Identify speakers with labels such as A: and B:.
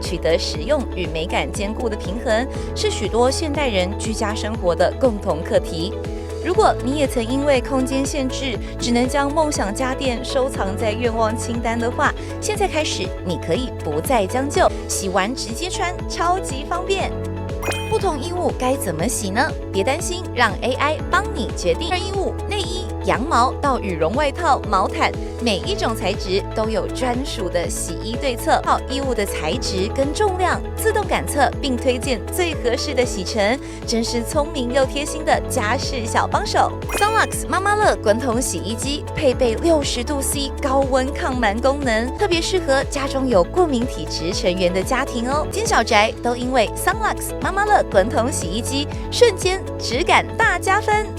A: 取得实用与美感兼顾的平衡，是许多现代人居家生活的共同课题。如果你也曾因为空间限制，只能将梦想家电收藏在愿望清单的话，现在开始你可以不再将就，洗完直接穿，超级方便。不同衣物该怎么洗呢？别担心，让 AI 帮你决定。衣物、内衣、羊毛到羽绒外套、毛毯，每一种材质都有专属的洗衣对策。衣物的材质跟重量自动感测，并推荐最合适的洗程，真是聪明又贴心的家事小帮手。Sunlux 妈妈乐滚筒洗衣机配备60度C 高温抗螨功能，特别适合家中有过敏体质成员的家庭哦。金小宅都因为 Sunlux 妈妈乐滚筒洗衣机瞬间质感大加分。